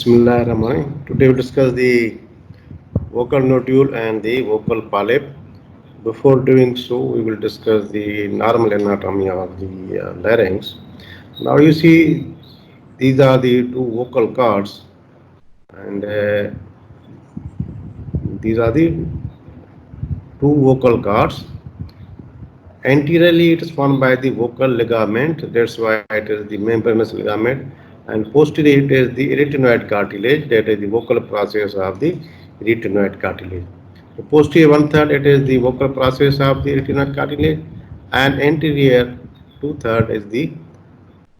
Bismillahirrahmanirrahim. Today we'll discuss the vocal nodule and the vocal polyp. Before doing so, we will discuss the normal anatomy of the larynx. Now you see these are the two vocal cords, and these are the two vocal cords. Anteriorly, it is formed by the vocal ligament. That's why it is the membranous ligament. And posteriorly, it is the arytenoid cartilage. That is the vocal process of the arytenoid cartilage. The posterior one third, it is the vocal process of the arytenoid cartilage, and anterior two third is the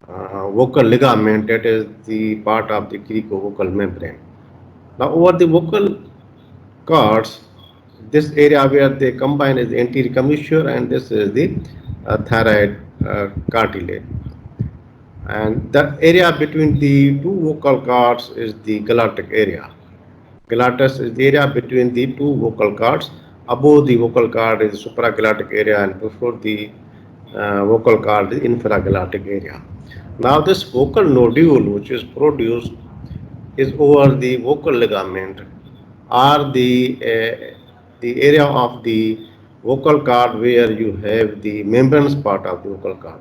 vocal ligament. That is the part of the cricovocal membrane. Now, over the vocal cords, this area where they combine is the anterior commissure, and this is the thyroid cartilage. And the area between the two vocal cords is the glottic area. Glottis is the area between the two vocal cords. Above the vocal cord is supraglottic area, and before the vocal cord is infraglottic area. Now this vocal nodule which is produced is over the vocal ligament or the area of the vocal cord where you have the membranous part of the vocal cord.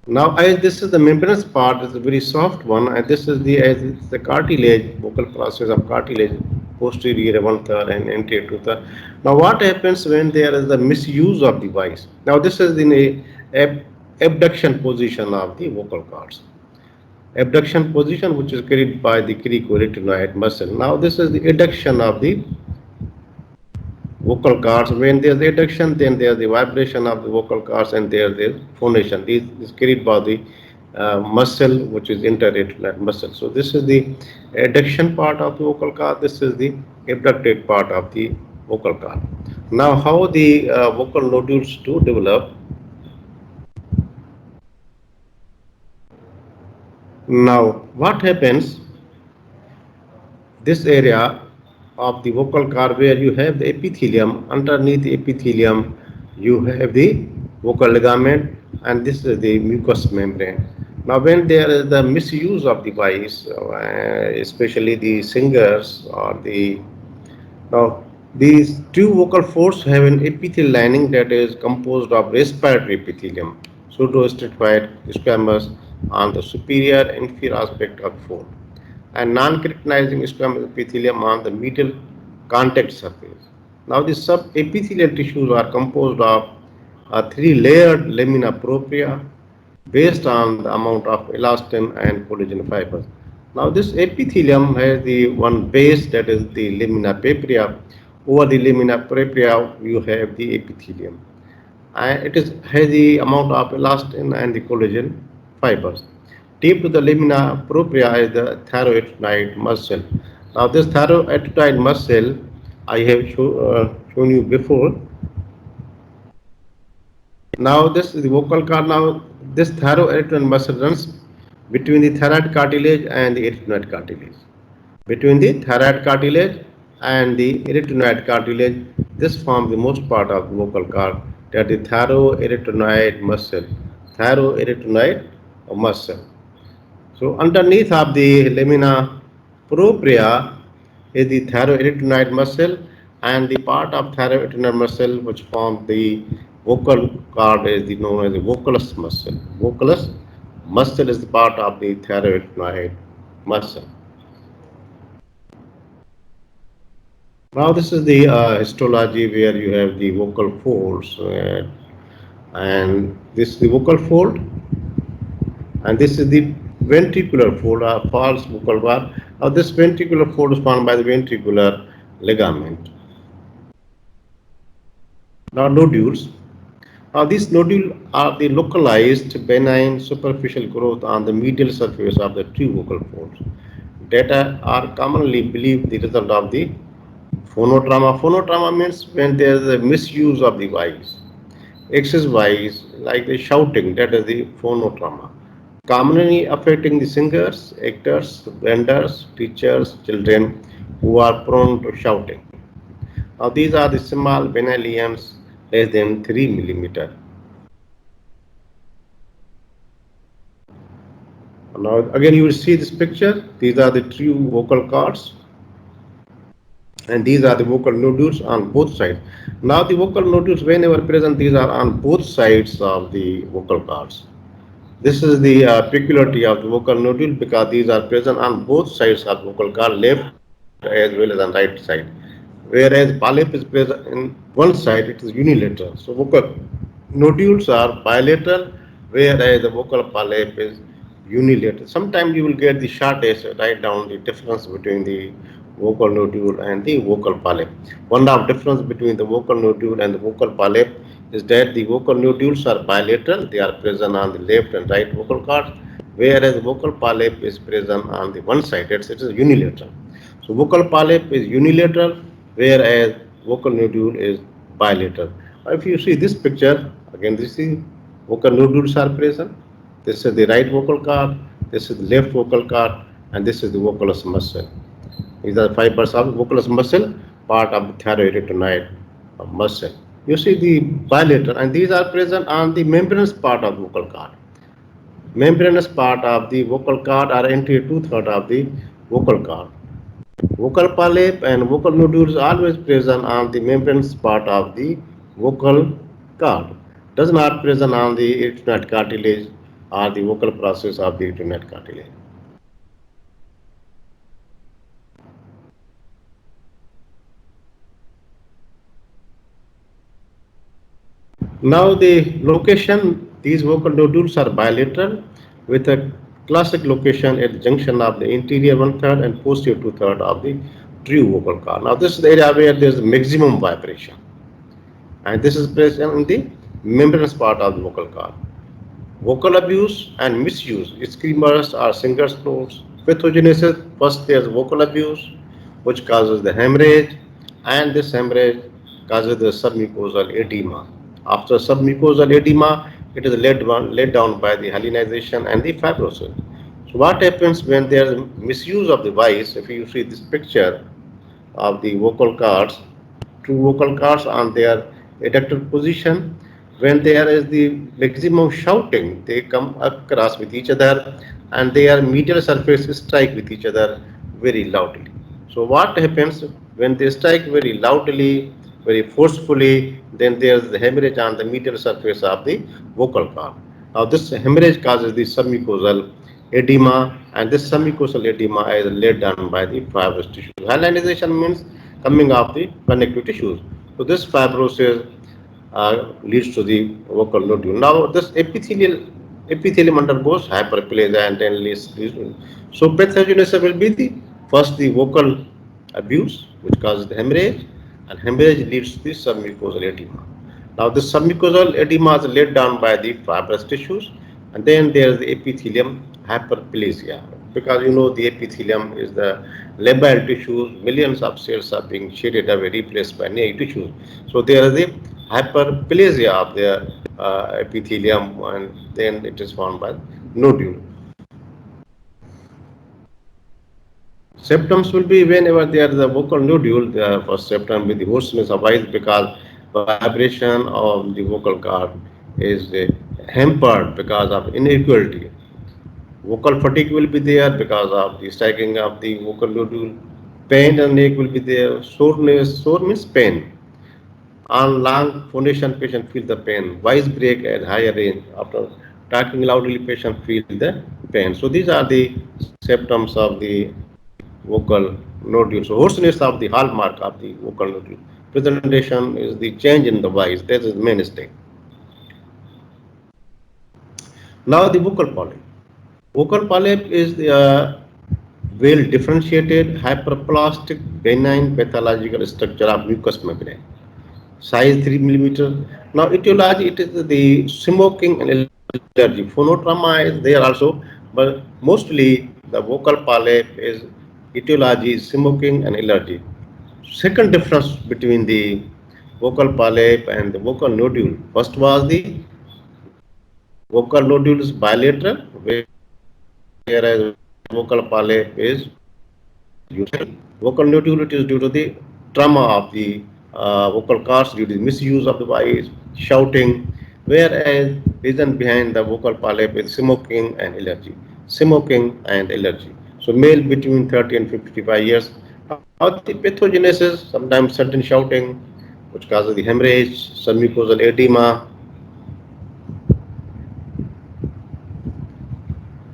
Now, as this is the membranous part, is a very soft one, and this is the as it's the cartilage, vocal process of cartilage, posterior one third and anterior two third. Now, what happens when there is the misuse of the voice? Now, this is in a abduction position of the vocal cords. Abduction position, which is carried by the cricoarytenoid muscle. Now, this is the adduction of the vocal cords. When there is adduction, then there is the vibration of the vocal cords, and there is phonation. This is carried by the muscle, which is interarytenoid muscle. So this is the adduction part of the vocal cord. This is the abducted part of the vocal cord. Now, how the vocal nodules to develop? Now, what happens? This area of the vocal cord where you have the epithelium, underneath the epithelium you have the vocal ligament, and this is the mucous membrane. Now when there is the misuse of the voice, especially the singers or the now these two vocal folds have an epithelial lining that is composed of respiratory epithelium, pseudostratified squamous on the superior and inferior aspect of the fold, and non-keratinizing squamous epithelium on the medial contact surface. Now, the subepithelial tissues are composed of three-layered lamina propria based on the amount of elastin and collagen fibers. Now, this epithelium has the one base, that is the lamina propria. Over the lamina propria, you have the epithelium. And it has the amount of elastin and the collagen fibers. Deep to the lamina propria is the thyroid muscle. Now, this thyroid muscle I have shown you before. Now, this is the vocal cord. Now, this thyroid muscle runs between the thyroid cartilage and the arytenoid cartilage. Between the thyroid cartilage and the arytenoid cartilage, this forms the most part of the vocal cord, that is thyroarytenoid muscle. Thyroarytenoid muscle. So underneath of the lamina propria is the thyroarytenoid muscle, and the part of thyroarytenoid muscle which forms the vocal cord is known as the vocalus muscle. Vocalus muscle is the part of the thyroarytenoid muscle. Now this is the histology where you have the vocal folds, and this is the vocal fold, and this is the ventricular fold or false vocal bar. Now this ventricular fold is formed by the ventricular ligament. Now nodules. Now these nodules are the localized benign superficial growth on the medial surface of the two vocal folds that are commonly believed the result of the phonotrauma. Phonotrauma means when there is a misuse of the voice. Excess voice, like the shouting, that is the phonotrauma. Commonly affecting the singers, actors, vendors, teachers, children who are prone to shouting. Now these are the small benign lesions less than 3 mm. Now again you will see this picture. These are the true vocal cords, and these are the vocal nodules on both sides. Now the vocal nodules whenever present, these are on both sides of the vocal cords. This is the peculiarity of the vocal nodule because these are present on both sides of vocal cord, left as well as on right side. Whereas polyp is present in one side, it is unilateral. So vocal nodules are bilateral, whereas the vocal polyp is unilateral. Sometimes you will get the shortest, write down the difference between the vocal nodule and the vocal polyp. One of difference between the vocal nodule and the vocal polyp is that the vocal nodules are bilateral, they are present on the left and right vocal cords, whereas the vocal polyp is present on the one side, it is unilateral. So vocal polyp is unilateral, whereas vocal nodule is bilateral. If you see this picture, again this is vocal nodules are present. This is the right vocal cord, this is the left vocal cord, and this is the vocalus muscle. These are fibers of vocalus muscle, part of the thyroid muscle. You see the bilateral, and these are present on the membranous part of the vocal cord. Membranous part of the vocal cord are anterior two-thirds of the vocal cord. Vocal polyp and vocal nodules always present on the membranous part of the vocal cord. Does not present on the arytenoid cartilage or the vocal process of the arytenoid cartilage. Now the location, these vocal nodules are bilateral with a classic location at the junction of the interior one-third and posterior two-third of the true vocal cord. Now this is the area where there is maximum vibration, and this is present in the membranous part of the vocal cord. Vocal abuse and misuse, screamers or singers' notes. Pathogenesis, first there is vocal abuse, which causes the hemorrhage, and this hemorrhage causes the submucosal edema. After submucosal edema, it is led down by the hyalinization and the fibrosis. So what happens when there is misuse of the device? If you see this picture of the vocal cords, two vocal cords on their adductor position, when there is the maximum shouting, they come across with each other and their medial surface strike with each other very loudly. So what happens when they strike very loudly, very forcefully, then there is the hemorrhage on the medial surface of the vocal cord. Now this hemorrhage causes the submucosal edema, and this submucosal edema is led down by the fibrous tissue. Hyalinization means coming off the connective tissues. So this fibrosis leads to the vocal nodule. Now this epithelium undergoes hyperplasia and then leads to. So pathogenesis will be the first the vocal abuse, which causes the hemorrhage, and hemorrhage leads to the submucosal edema. Now the submucosal edema is laid down by the fibrous tissues, and then there is the epithelium hyperplasia, because you know the epithelium is the labile tissues, millions of cells are being shaded away, replaced by new tissues. So there is the hyperplasia of the epithelium, and then it is formed by nodule. Symptoms will be whenever there is a vocal nodule, the first symptom will be the hoarseness of voice, because vibration of the vocal cord is hampered because of inequality. Vocal fatigue will be there because of the striking of the vocal nodule. Pain and neck will be there. Soreness, sore means pain. On long phonation, patient feel the pain. Voice break at higher range. After talking loudly, patient feel the pain. So these are the symptoms of the vocal nodule. So hoarseness of the hallmark of the vocal nodule. Presentation is the change in the voice. That is the mainstay. Now the vocal polyp. Vocal polyp is the well differentiated hyperplastic benign pathological structure of mucous membrane. Size 3 millimeter. Now etiology, it is the smoking and allergy. Phonotrauma is there also, but mostly the vocal polyp is etiology is smoking and allergy. Second difference between the vocal polyp and the vocal nodule. First was the vocal nodule is bilateral, whereas vocal polyp is unilateral. Vocal nodule, it is due to the trauma of the vocal cords due to the misuse of the voice, shouting, whereas reason behind the vocal polyp is smoking and allergy. smoking, and allergy. So male between 30 and 55 years. Now the pathogenesis, sometimes sudden shouting, which causes the hemorrhage, submucosal edema.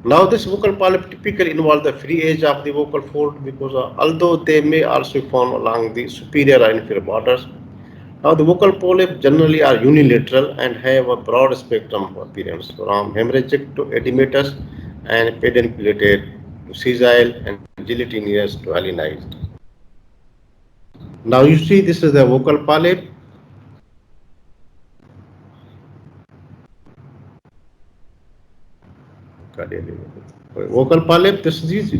Now this vocal polyp typically involve the free edge of the vocal fold because although they may also form along the superior or inferior borders. Now the vocal polyp generally are unilateral and have a broad spectrum of appearance from hemorrhagic to edematous and pedunculated to sessile and gelatinous to alinized. Now you see this is the vocal polyp. Vocal polyp, this is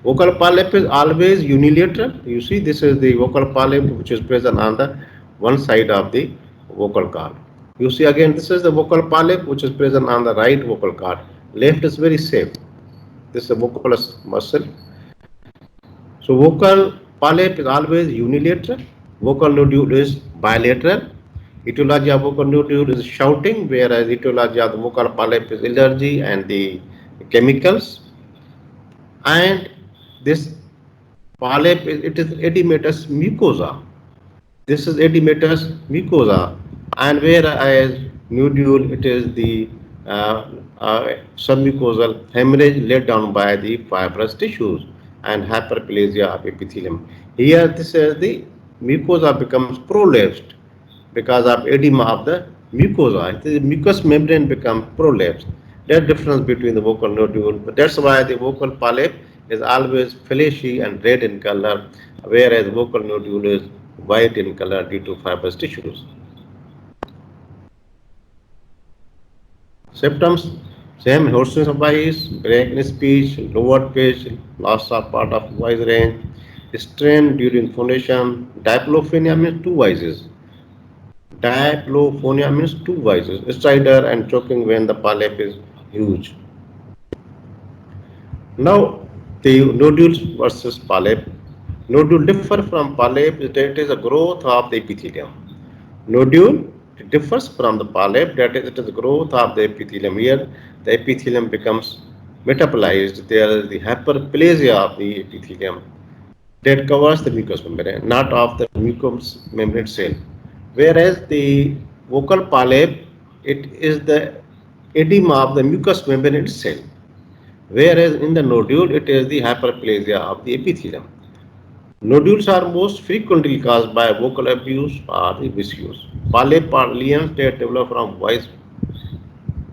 vocal polyp is always unilateral. You see this is the vocal polyp which is present on the one side of the vocal cord. You see again this is the vocal polyp which is present on the right vocal cord. Left is very safe. This is a vocalus muscle. So vocal polyp is always unilateral. Vocal nodule is bilateral. Etiology of vocal nodule is shouting, whereas etiology of the vocal polyp is allergy and the chemicals. And this polyp it is edematous mucosa. This is edematous mucosa, and whereas nodule it is the submucosal hemorrhage laid down by the fibrous tissues and hyperplasia of epithelium. Here this is the mucosa becomes prolapsed because of edema of the mucosa. The mucous membrane becomes prolapsed. There's difference between the vocal nodule. But that's why the vocal polyp is always fleshy and red in color, whereas vocal nodule is white in color due to fibrous tissues. Symptoms: same hoarseness of voice, break in speech, lowered pitch, loss of part of voice range, strain during phonation. Diplophonia means two voices. Diplophonia means two voices, stridor and choking when the polyp is huge. Now, the nodules versus polyp. Nodule differ from polyp that it is a growth of the epithelium. Nodule differs from the polyp that is it is the growth of the epithelium. Here, the epithelium becomes metabolized. There is the hyperplasia of the epithelium that covers the mucous membrane, not of the mucous membrane cell. Whereas the vocal polyp, it is the edema of the mucous membrane itself. Whereas in the nodule, it is the hyperplasia of the epithelium. Nodules are most frequently caused by vocal abuse or the misuse. Polyp are lesions that develop from voice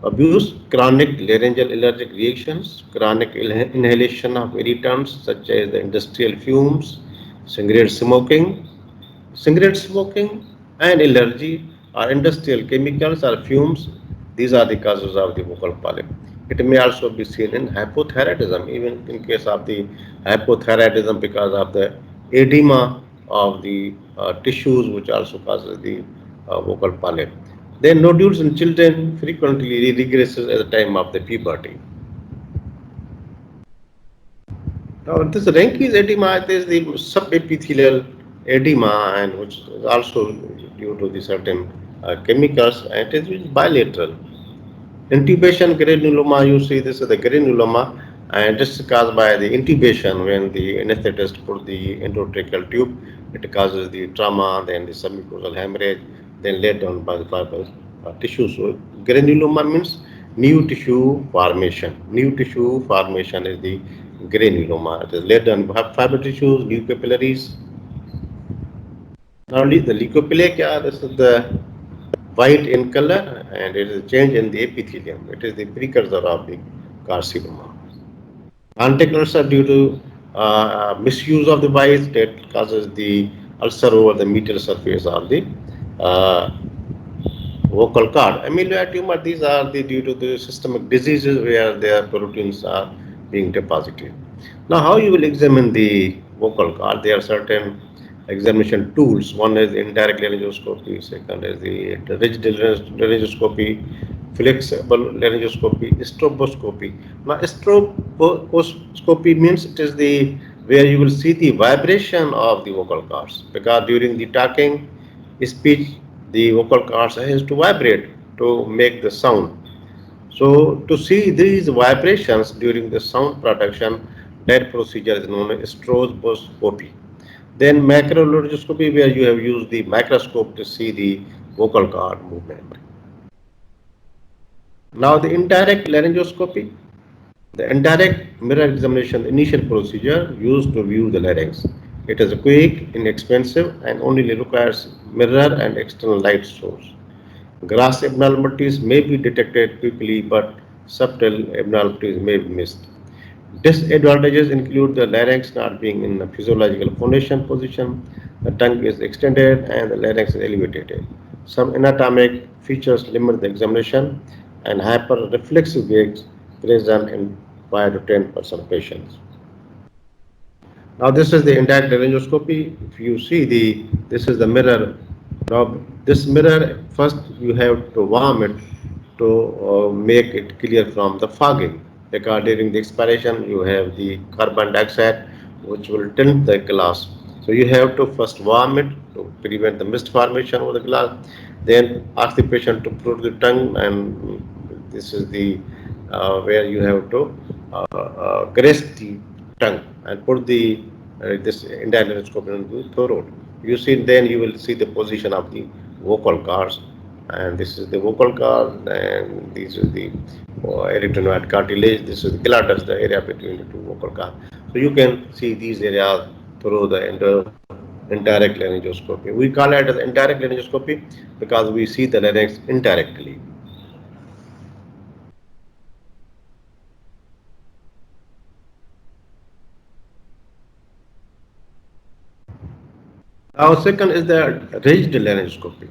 abuse, chronic laryngeal allergic reactions, chronic inhalation of irritants such as the industrial fumes, cigarette smoking, and allergy or industrial chemicals or fumes. These are the causes of the vocal polyp. It may also be seen in hypothyroidism, even in case of the hypothyroidism because of the edema of the tissues, which also causes the vocal polyp. Then nodules in children frequently regresses at the time of the puberty. Now, this Ranke's edema is the subepithelial edema, and which is also due to the certain chemicals, and it is bilateral. Intubation granuloma, you see this is the granuloma, and this is caused by the intubation when the anesthetist put the endotracheal tube. It causes the trauma, then the submucosal hemorrhage, then laid down by the fibrous tissue. So granuloma means new tissue formation. New tissue formation is the granuloma. It is laid down by fibrous tissues, new capillaries. Now the leukoplakia, this is the white in color and it is a change in the epithelium. It is the precursor of the carcinoma. Antic ulcer due to misuse of the device that causes the ulcer over the medial surface of the vocal cord. Amyloid tumor, these are the due to the systemic diseases where their proteins are being deposited. Now, how you will examine the vocal cord? There are certain examination tools. One is indirect laryngoscopy, second is the rigid laryngoscopy, flexible laryngoscopy, stroboscopy. Now, stroboscopy means it is the where you will see the vibration of the vocal cords, because during the talking speech the vocal cords has to vibrate to make the sound. So to see these vibrations during the sound production, that procedure is known as stroboscopy. Then macrolaryngoscopy, where you have used the microscope to see the vocal cord movement. Now the indirect laryngoscopy, the indirect mirror examination, initial procedure used to view the larynx. It is quick, inexpensive, and only requires mirror and external light source. Grass abnormalities may be detected quickly, but subtle abnormalities may be missed. Disadvantages include the larynx not being in a physiological phonation position, the tongue is extended, and the larynx is elevated. Some anatomic features limit the examination, and hyperreflexive gaits present in 5 to 10% of patients. Now this is the indirect laryngoscopy. If you see this is the mirror. Now this mirror, first you have to warm it to make it clear from the fogging. Because during the expiration you have the carbon dioxide which will tint the glass. So you have to first warm it to prevent the mist formation of the glass. Then ask the patient to put the tongue, and this is the where you have to caress the tongue and put the this indirect laryngoscope into the throat. You see, then you will see the position of the vocal cords, and this is the vocal cord, and this is the arytenoid cartilage. This is the glottis, the area between the two vocal cords. So you can see these areas through the indirect laryngoscopy. We call it as indirect laryngoscopy because we see the larynx indirectly. Now, second is the rigid laryngoscopy.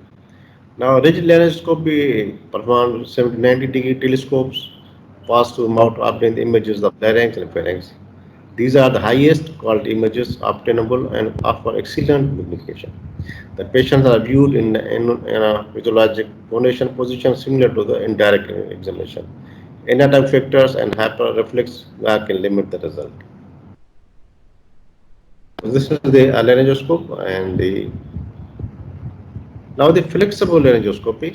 Now, rigid laryngoscopy performed 70 90-degree telescopes pass through mouth to obtain the images of larynx and pharynx. These are the highest quality images obtainable and offer excellent magnification. The patients are viewed in a physiologic phonation position similar to the indirect examination. Anatomic factors and hyperreflex can limit the result. So this is the laryngoscope and the now the flexible laryngoscopy.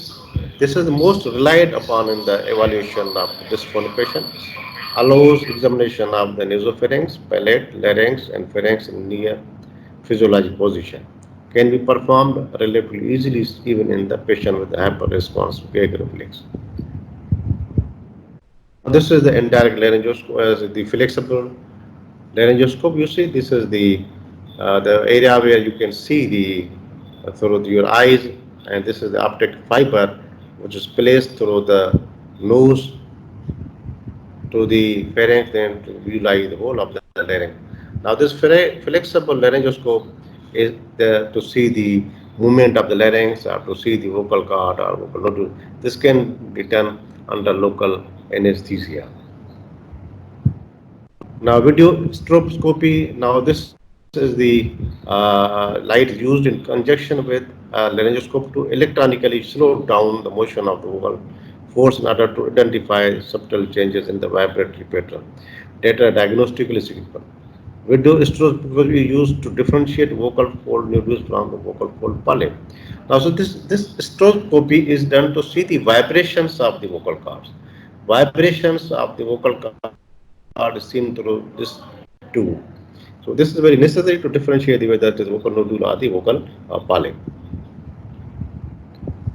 This is the most relied upon in the evaluation of this patient. Allows examination of the nasopharynx, palate, larynx, and pharynx in near physiologic position. Can be performed relatively easily even in the patient with hyperresponsive gag reflex. This is the indirect laryngoscope, the flexible laryngoscope. You see, this is the area where you can see the through your eyes, and this is the optic fiber which is placed through the nose to the pharynx, then to visualize the whole of the larynx. Now, this flexible laryngoscope is to see the movement of the larynx or to see the vocal cord or vocal nodule. This can be done under local anesthesia. Now, video stroboscopy. Now, this is the light used in conjunction with laryngoscope to electronically slow down the motion of the vocal folds in order to identify subtle changes in the vibratory pattern. Data diagnostically significant. Video stroboscopy is used to differentiate vocal fold nodules from the vocal fold polyp. Now, so this stroboscopy is done to see the vibrations of the vocal cords. Vibrations of the vocal cord is seen through this tube. So this is very necessary to differentiate whether it is vocal nodule or the vocal polyp.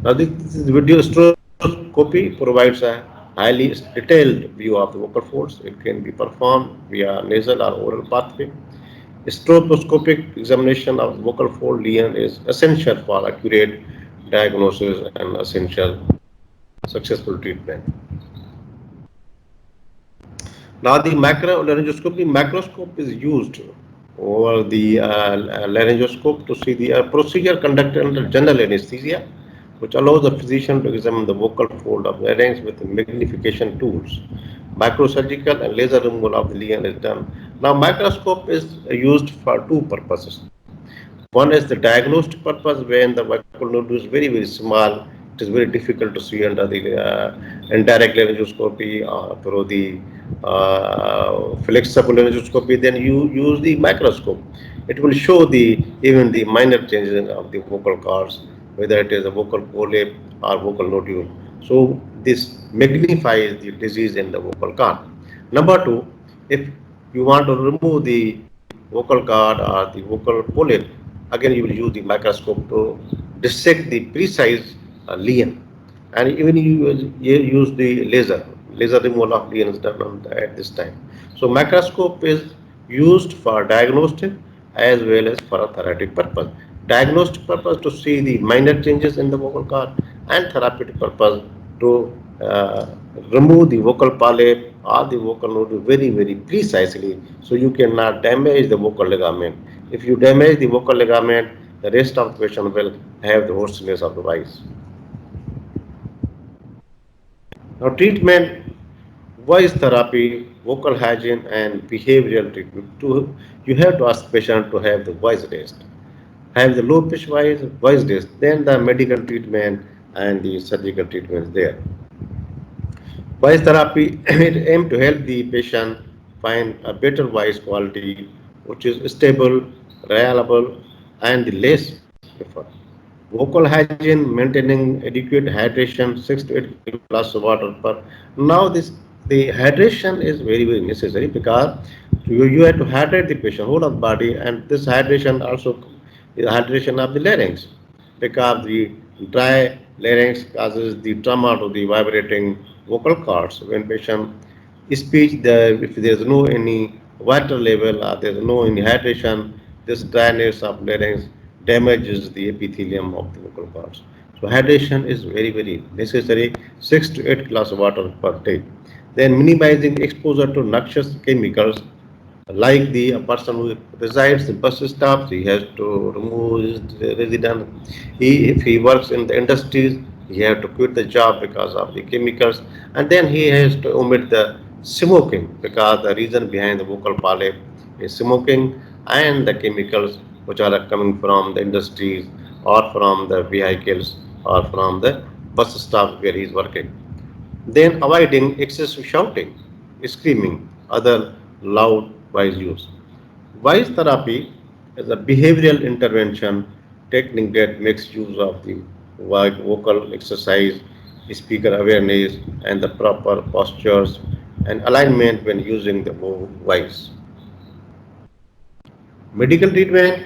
Now this video stroboscopy provides a highly detailed view of the vocal folds. It can be performed via nasal or oral pathway. Stroboscopic examination of vocal fold lesion is essential for accurate diagnosis and essential successful treatment. Now the macrolaryngoscopy macroscope is used over the laryngoscope to see the procedure conducted under general anesthesia, which allows the physician to examine the vocal fold of larynx with magnification tools. Microsurgical and laser removal of the lesion is done. Now microscope is used for two purposes. One is the diagnostic purpose when the vocal node is very small. It is very difficult to see under the indirect laryngoscopy through the flexible laryngoscopy. Then you use the microscope. It will show the even the minor changes of the vocal cords, whether it is a vocal polyp or vocal nodule. So this magnifies the disease in the vocal cord. Number two, if you want to remove the vocal cord or the vocal polyp, again you will use the microscope to dissect the precise lesion, and even you use the laser removal of lesion is done at this time. So microscope is used for diagnostic as well as for a therapeutic purpose. Diagnostic purpose to see the minor changes in the vocal cord, and therapeutic purpose to remove the vocal polyp or the vocal node very precisely, so you cannot damage the vocal ligament. If you damage the vocal ligament, the rest of the patient will have the hoarseness of the voice. Now treatment, voice therapy, vocal hygiene and behavioral treatment. You have to ask patient to have the voice rest, have the low pitch voice rest, then the medical treatment and the surgical treatment is there. Voice therapy it aims to help the patient find a better voice quality, which is stable, reliable, and less effort. Vocal hygiene, maintaining adequate hydration, 6 to 8 glass of water per. Now the hydration is very necessary, because you have to hydrate the patient whole of the body, and this hydration also is hydration of the larynx, because the dry larynx causes the trauma to the vibrating vocal cords. When patient speech, if there is no any water level or there is no any hydration, this dryness of larynx damages the epithelium of the vocal cords. So hydration is very necessary. 6 to 8 glass of water per day. Then minimizing exposure to noxious chemicals, like the a person who resides in bus stops, he has to remove his residence. If he works in the industries, he has to quit the job because of the chemicals, and then he has to omit the smoking, because the reason behind the vocal polyp is smoking and the chemicals which are coming from the industries or from the vehicles or from the bus stop where he is working. Then avoiding excessive shouting, screaming, other loud voice use. Voice therapy is a behavioral intervention technique that makes use of the vocal exercise, speaker awareness, and the proper postures and alignment when using the voice. Medical treatment,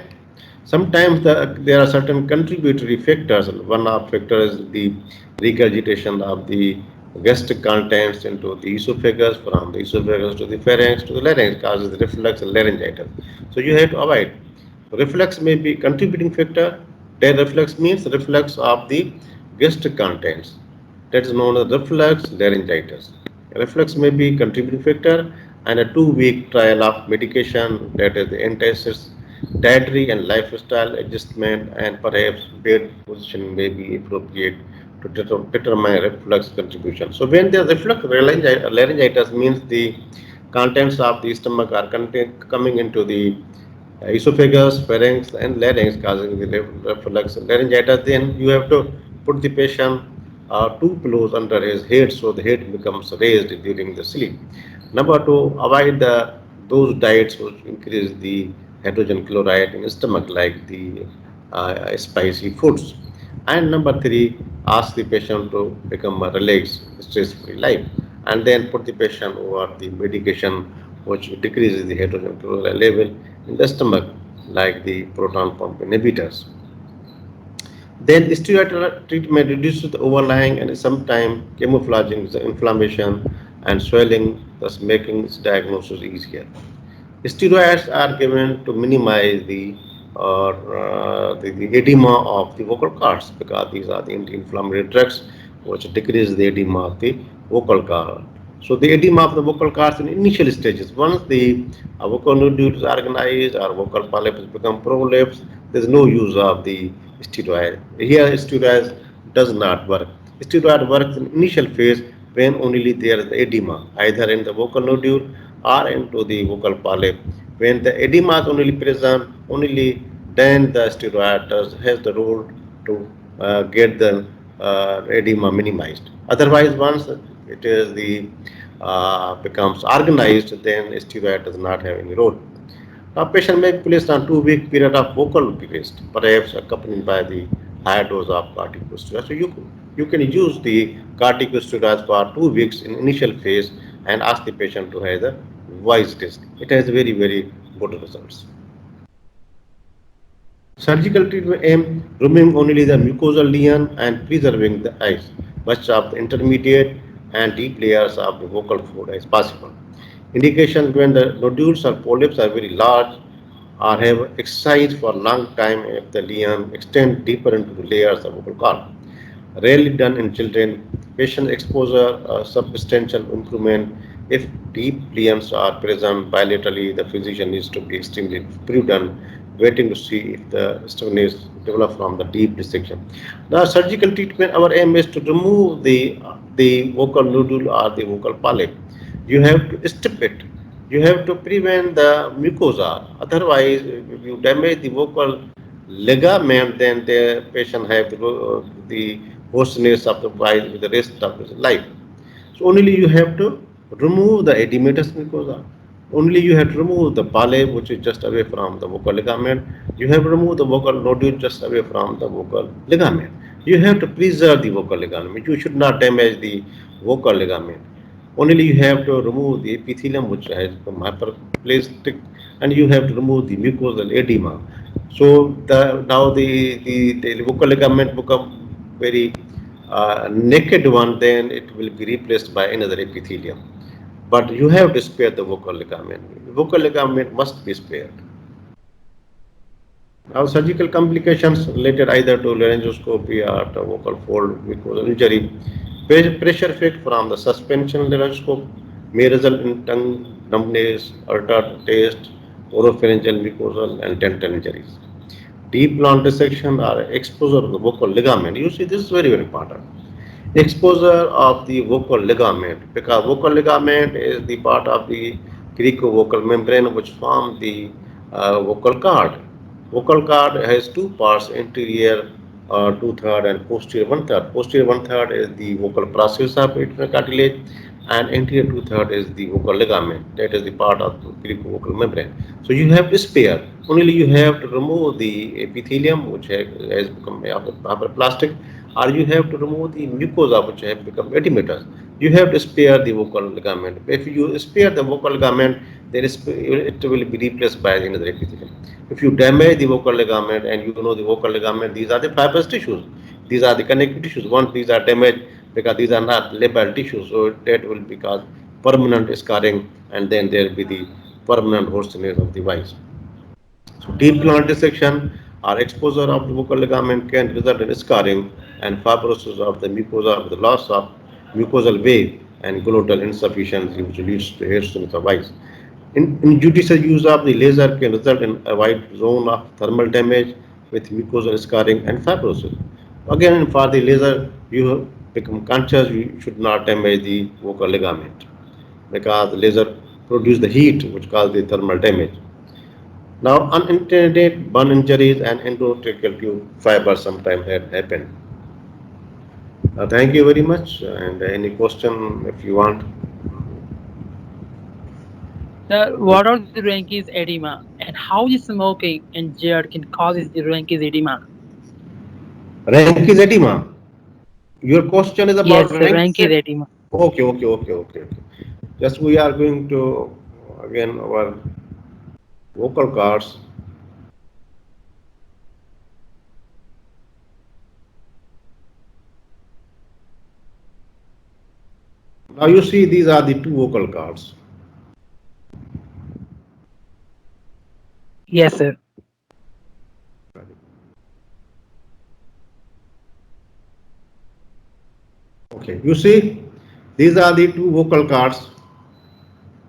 sometimes there are certain contributory factors. One of factor is the regurgitation of the gastric contents into the esophagus, from the esophagus to the pharynx to the larynx, causes reflux and laryngitis. So you have to avoid. Reflux may be contributing factor. That reflux means reflux of the gastric contents. That is known as reflux laryngitis. Reflux may be contributing factor, and a 2 week trial of medication, that is the antacids, dietary and lifestyle adjustment, and perhaps bed position may be appropriate to determine reflux contribution. So when the reflux laryngitis means the contents of the stomach are coming into the esophagus, pharynx, and larynx, causing the reflux laryngitis, then you have to put the patient two pillows under his head, so the head becomes raised during the sleep. Number two, avoid those diets which increase the hydrogen chloride in stomach, like the spicy foods. And number three, ask the patient to become a relaxed, stress-free life, and then put the patient over the medication which decreases the hydrogen chloride level in the stomach, like the proton pump inhibitors. Then steroid treatment reduces the overlying and sometimes camouflaging the inflammation and swelling, thus making its diagnosis easier. Steroids are given to minimize the edema of the vocal cords, because these are the anti-inflammatory drugs which decrease the edema of the vocal cord. So the edema of the vocal cords in initial stages, once the vocal nodule is organized or vocal polyps become prolapse, there is no use of the steroid. Here steroids does not work. Steroid works in initial phase when only there is the edema, either in the vocal nodule or into the vocal polyp. When the edema is only present, only then the steroid has the role to get the edema minimized. Otherwise, once it is the becomes organized, then steroid does not have any role. Now, patient may be placed on 2 week period of vocal rest, perhaps accompanied by the higher dose of corticosteroid. So You can use the corticosteroids for 2 weeks in initial phase and ask the patient to have the voice test. It has very good results. Surgical treatment aim removing only the mucosal lesion and preserving the eyes, much of the intermediate and deep layers of the vocal fluid as possible. Indications when the nodules or polyps are very large or have excised for a long time if the lesion extends deeper into the layers of vocal cord. Rarely done in children. Patient exposure, substantial improvement. If deep lesions are present bilaterally, the physician needs to be extremely prudent, waiting to see if the stone is developed from the deep dissection. The surgical treatment, our aim is to remove the vocal nodule or the vocal polyp. You have to strip it. You have to prevent the mucosa. Otherwise, if you damage the vocal ligament, then the patient have the hoarseness of the voice with the rest of his life. So only you have to remove the edematous mucosa. Only you have to remove the polyp which is just away from the vocal ligament. You have to remove the vocal nodule just away from the vocal ligament. You have to preserve the vocal ligament. You should not damage the vocal ligament. Only you have to remove the epithelium which has become hyperplastic, and you have to remove the mucosal edema. So now the vocal ligament become very naked one, then it will be replaced by another epithelium. But you have to spare the vocal ligament. The vocal ligament must be spared. Now, surgical complications related either to laryngoscopy or to vocal fold mucosal injury. Pressure effect from the suspension laryngoscope may result in tongue numbness, altered taste, oropharyngeal mucosal and dental injuries. Deep blunt dissection or exposure of the vocal ligament. You see, this is very important. Exposure of the vocal ligament, because vocal ligament is the part of the cricovocal membrane which form the vocal cord. Vocal cord has two parts, anterior 2/3 and posterior 1/3. Posterior 1/3 is the vocal process of internal cartilage, and anterior 2/3 is the vocal ligament. That is the part of the cricovocal membrane. So you have to spare. Only you have to remove the epithelium which has become plastic, or you have to remove the mucosa which have become edematous. You have to spare the vocal ligament. If you spare the vocal ligament, then it will be replaced by another epithelium. If you damage the vocal ligament, and you know the vocal ligament, these are the fibrous tissues. These are the connective tissues. Once these are damaged, because these are not labile tissues, so that will be cause permanent scarring, and then there will be the permanent hoarseness of the voice. So deep gland dissection or exposure of the vocal ligament can result in scarring and fibrosis of the mucosa with the loss of mucosal wave and glottal insufficiency, which leads to hairstone of voice. Injudicious use of the laser can result in a wide zone of thermal damage with mucosal scarring and fibrosis. Again, for the laser, you become conscious you should not damage the vocal ligament, because the laser produces the heat which causes the thermal damage. Now, unintended burn injuries and endotracheal tube fibers sometimes happen. Thank you very much. And any question if you want? What are the Ranki's edema and how the smoking and jet can cause the Ranki's edema? Ranki's edema. Your question is about Yes, Ranki's Ranki's edema. edema. Okay. Just we are going to again our vocal cords. Now you see these are the two vocal cords. Yes, sir. Okay, you see these are the two vocal cords.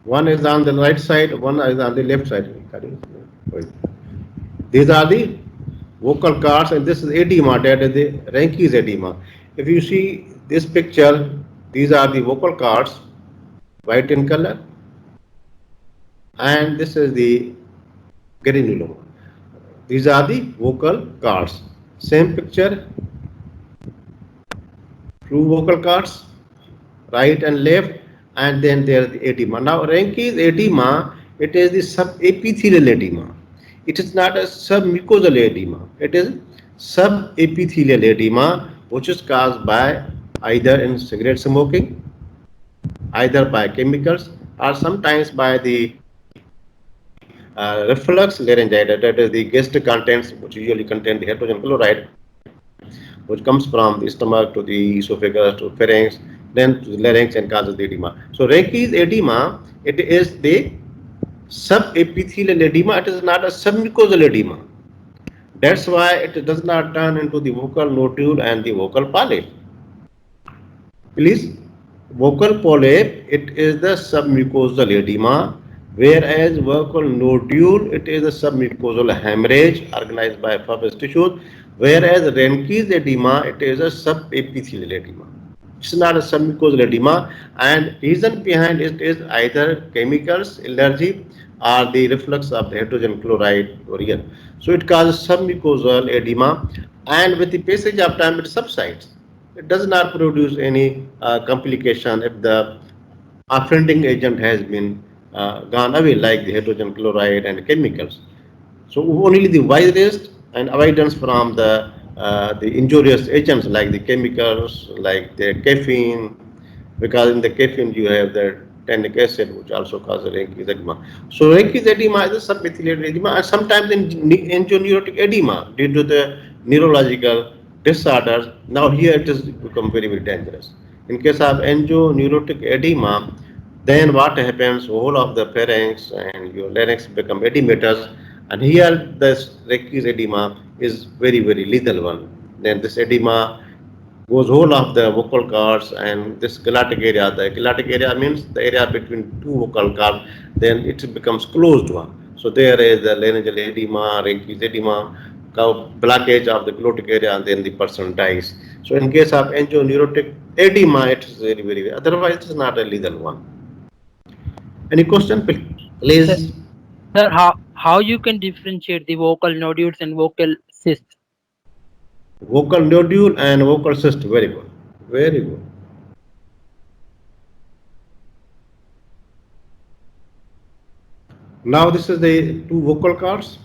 One is on the right side, one is on the left side. These are the vocal cords, and this is edema, that is the Ranki's edema. If you see this picture, these are the vocal cords, white in color, and this is the granuloma. These are the vocal cords. Same picture, two vocal cords, right and left, and then there is the edema. Now, Ranki's edema, it is the subepithelial edema. It is not a submucosal edema. It is subepithelial edema which is caused by either in cigarette smoking, either by chemicals, or sometimes by the reflux laryngitis, that is the guest contents which usually contain the hydrogen chloride, which comes from the stomach to the esophagus to pharynx, then to the larynx and causes the edema. So Ranke's edema, it is the subepithelial edema, it is not a submucosal edema. That's why it does not turn into the vocal nodule and the vocal polyp. Please, vocal polyp, it is the submucosal edema, whereas vocal nodule, it is a submucosal hemorrhage organized by fibrous tissues, whereas Ranke's edema, it is a subepithelial edema. It's not a submucosal edema, and reason behind it is either chemicals, allergy, or the reflux of the hydrogen chloride urine. So it causes submucosal edema, and with the passage of time, it subsides. It does not produce any complication if the offending agent has been gone away, like the hydrogen chloride and chemicals. So only the virus and avoidance from the injurious agents like the chemicals, like the caffeine, because in the caffeine you have the tannic acid, which also causes Ranke's edema. So Ranke's edema is a subepithelial edema, and sometimes in angioneurotic edema due to the neurological disorders. Now here it has become very, very dangerous. In case of angioneurotic edema, then what happens? All of the pharynx and your larynx become edematous, and here this Ranke's edema is very, very lethal one. Then this edema goes whole of the vocal cords and this glottic area. The glottic area means the area between two vocal cords, then it becomes closed one. So there is the laryngeal edema, Ranke's edema, blockage of the glottic area, and then the person dies. So in case of angioneurotic edema, it is very, very, otherwise it is not a lethal one. Any question, please? Sir, how you can differentiate the vocal nodules and vocal cysts? Vocal nodule and vocal cyst, very good, very good. Now this is the two vocal cords,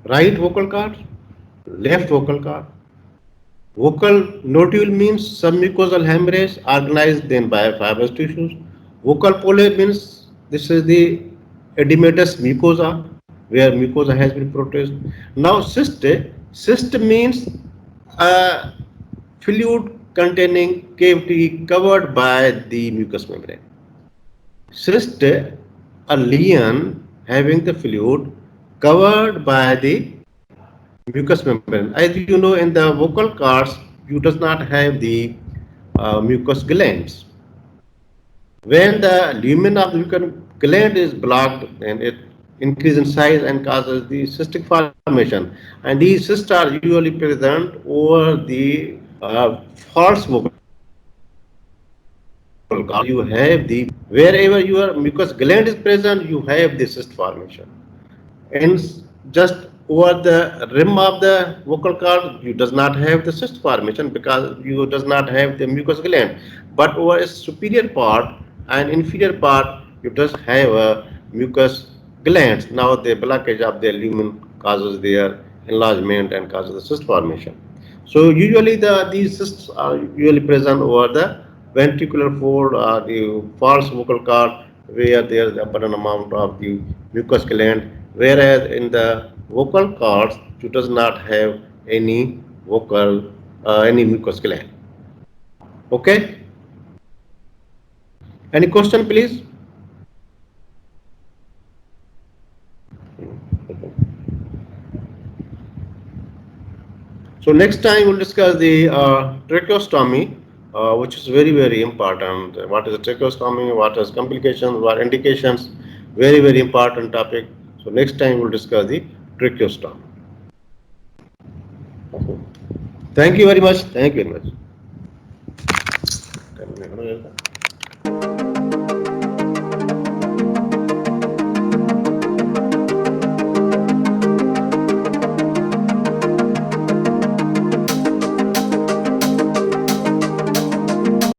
right vocal cord, left vocal cord. Vocal nodule means submucosal hemorrhage organized then by fibrous tissues. Vocal polyp means this is the edematous mucosa where mucosa has been protrudes. Now cyst means a fluid containing cavity covered by the mucous membrane. Cyst, a lesion having the fluid covered by the mucous membrane. As you know, in the vocal cords, you does not have the mucous glands. When the lumen of the mucous gland is blocked, then it increases in size and causes the cystic formation. And these cysts are usually present over the false vocal cord. You have the wherever your mucous gland is present, you have the cyst formation. And just over the rim of the vocal cord, you does not have the cyst formation because you does not have the mucous gland. But over a superior part and inferior part, you just have a mucous glands. Now the blockage of the lumen causes their enlargement and causes the cyst formation. So usually these cysts are usually present over the ventricular fold or the false vocal cord where there is abundant amount of the mucous gland, whereas in the vocal cords you does not have any any mucous gland. Okay? Any question, please? So next time we'll discuss the tracheostomy, which is very, very important. What is a tracheostomy? What is complications? What indications? Very, very important topic. So next time we'll discuss the tracheostomy. Thank you very much. Thank you very much.